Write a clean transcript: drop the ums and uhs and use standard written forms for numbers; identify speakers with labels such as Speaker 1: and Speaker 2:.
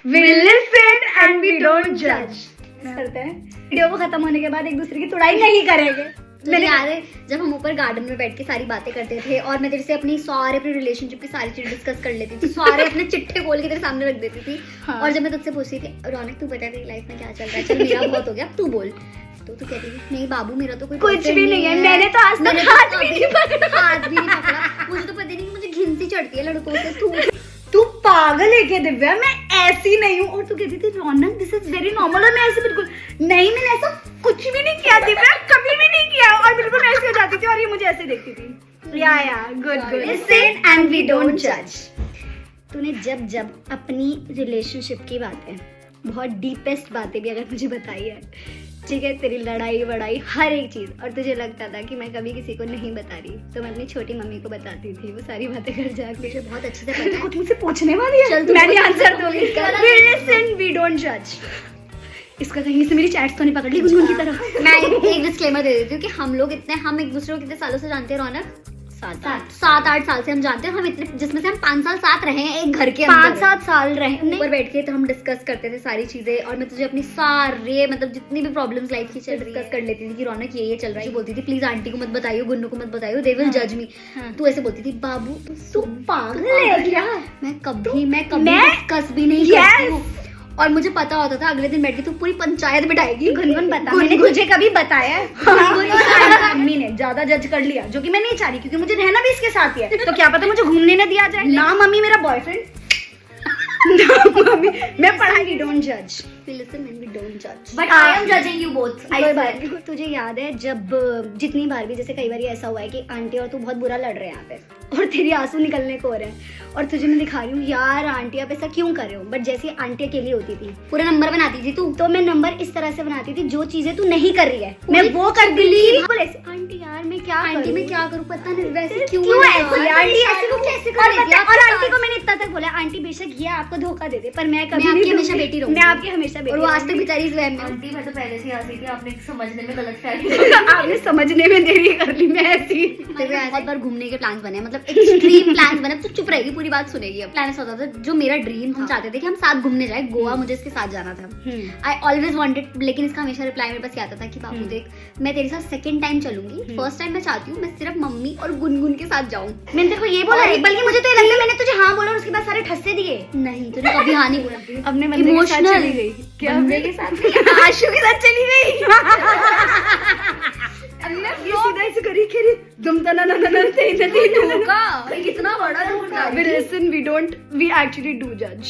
Speaker 1: We listen and we don't judge. करते हैं video को खत्म होने के बाद एक दूसरे की तुड़ाई नहीं करेंगे।
Speaker 2: मैंने याद है जब हम ऊपर गार्डन में बैठ के सारी बातें करते थे और मैं तेरे से अपनी अपने रिलेशनशिप की सारी चीज डिस्कस कर लेती थी, सारे अपने चिट्ठे खोल के तेरे सामने रख देती थी।
Speaker 1: हाँ।
Speaker 2: और जब मैं तुझसे पूछती थी रौनक तू बता तेरी लाइफ में क्या चल रहा है, चल मेरा बहुत हो गया तू बोल, तो तू कहती थी नहीं बाबू मेरा तो कोई
Speaker 1: कुछ
Speaker 2: boyfriend
Speaker 1: भी नहीं है, मैंने तो आज तक हाथ भी नहीं पकड़ा।
Speaker 2: मुझे तो पता नहीं कि मुझे घिन सी चढ़ती है लड़कों से।
Speaker 1: तू पागल है क्या दिव्या? मैं ऐसी नहीं हूँ। और तू कहती थी रौनक दिस इज वेरी नॉर्मल, और मैं ऐसे बिल्कुल नहीं, मैंने ऐसा कुछ भी नहीं किया दिव्या, कभी भी नहीं किया। और बिल्कुल मैं ऐसे हो जाती थी और ये मुझे ऐसे देखती थी। या good listen and we don't जज। तूने जब जब अपनी रिलेशनशिप की बातें, बहुत डीपेस्ट बातें भी अगर मुझे बताई है, ठीक है, तेरी लड़ाई वड़ाई हर एक चीज, और तुझे लगता था कि मैं कभी किसी को नहीं बता रही, तो मैं अपनी छोटी मम्मी को बताती थी वो सारी बातें कर जाके। मुझे बहुत अच्छे से पता है कुछ मुझसे पूछने वाली है।
Speaker 2: चल
Speaker 1: मैंने आंसर दूंगी। We listen, we don't judge। इसका कहीं से मेरी चैट्स तो नहीं पकड़ ली गुनगुन की तरह।
Speaker 2: मैं एक डिस्क्लेमर दे देती हूँ कि हम एक दूसरे को कितने सालों से जानते हैं रौनक? 7-8 साल से हम जानते हैं। हम इतने, जिसमें से हम 5 साल साथ रहे हैं एक घर के अंदर।
Speaker 1: 5-7 साल रहे
Speaker 2: ऊपर बैठ के तो हम डिस्कस करते थे सारी चीजें, और मैं तुझे अपनी सारे मतलब जितनी भी प्रॉब्लम्स लाइफ की चल रही डिस्कस कर लेती थी कि रौनक ये चल रहा है। बोलती थी प्लीज आंटी को मत बताइयो, गुन्नू को मत बताइयो, दे विल जज मी। तू ऐसे बोलती थी बाबू तू पागल है क्या? मैं कभी डिस्कस भी नहीं करती हूँ। और मुझे पता होता था अगले दिन बैठ के तू पूरी पंचायत बिठाएगी।
Speaker 1: गुनगुन बता, मैंने तुझे कभी बताया है? अम्मी ने ज्यादा जज कर लिया, जो कि मैं नहीं चाह रही, क्योंकि मुझे रहना भी इसके साथ ही है। तो क्या पता मुझे घूमने न दिया जाए। ना मम्मी मेरा बॉयफ्रेंड, ना मम्मी मैं पढ़ाई। डोंट जज,
Speaker 2: लिसन एंड वी डोंट जज,
Speaker 1: but I am judging you both. तुझे याद है जब जितनी बार भी, जैसे कई बार ऐसा हुआ है कि आंटी और तू बहुत बुरा लड़ रहे हैं यहाँ पे, और तेरी आंसू निकलने को हो रहे हैं, और तुझे मैं दिखा रही हूँ यार आंटी आप ऐसा क्यों कर रहे हो, बट जैसे आंटी अकेली होती थी
Speaker 2: पूरा नंबर बनाती थी तू,
Speaker 1: तो मैं नंबर इस तरह से बनाती थी जो चीजें तू नहीं कर रही है मैं वो कर दी। बोले आंटी यार मैं क्या
Speaker 2: आंटी मैं क्या करूँ पता नहीं, वैसे
Speaker 1: क्यों ऐसे आंटी ऐसे को कैसे कर लेती है? और आंटी को मैंने इतना तक बोला आंटी बेशक ये आपको धोखा दे दे, पर मैं कभी
Speaker 2: आपकी
Speaker 1: नहीं
Speaker 2: हमेशा बेटी रहूंगी।
Speaker 1: मैं आपकी हमेशा बेटी
Speaker 2: और वो आज तक बेचारी इस वहम में।
Speaker 3: आंटी मैं तो पहले से ही हंसी थी, आपने समझने में गलत फहमी।
Speaker 1: आपने समझने में देरी कर ली। मैं ऐसी
Speaker 2: बहुत बार घूमने के प्लान्स बने, मतलब एक्सट्रीम प्लान्स बने। तो चुप रहेगी, पूरी बात सुनेगी। प्लान ऐसा होता था, जो मेरा ड्रीम, हम चाहते थे कि हम साथ घूमने जाए गोवा, मुझे इसके साथ जाना था। आई ऑलवेज वांटेड, लेकिन इसका हमेशा रिप्लाई मेरे पास आता था कि बाबू देख मैं तेरे साथ सेकंड टाइम चलूंगी, फर्स्ट टाइम मैं चाहती हूँ मैं सिर्फ मम्मी और गुनगुन के साथ जाऊँ।
Speaker 1: मैंने तेरे को ये बोला, बल्कि मुझे तो ये लगता है मैंने तुझे हाँ बोला और उसके बाद सारे ठस्से दिए।
Speaker 2: नहीं तूने कभी हाँ नहीं बोला।
Speaker 1: अपने बंदे के साथ चली गई। क्या बंदे के साथ? आशु के साथ चली गई। सीधा ऐसे करी खेरी तुम तना ना ना
Speaker 3: कितना बड़ा
Speaker 1: We listen, we don't, we actually do judge.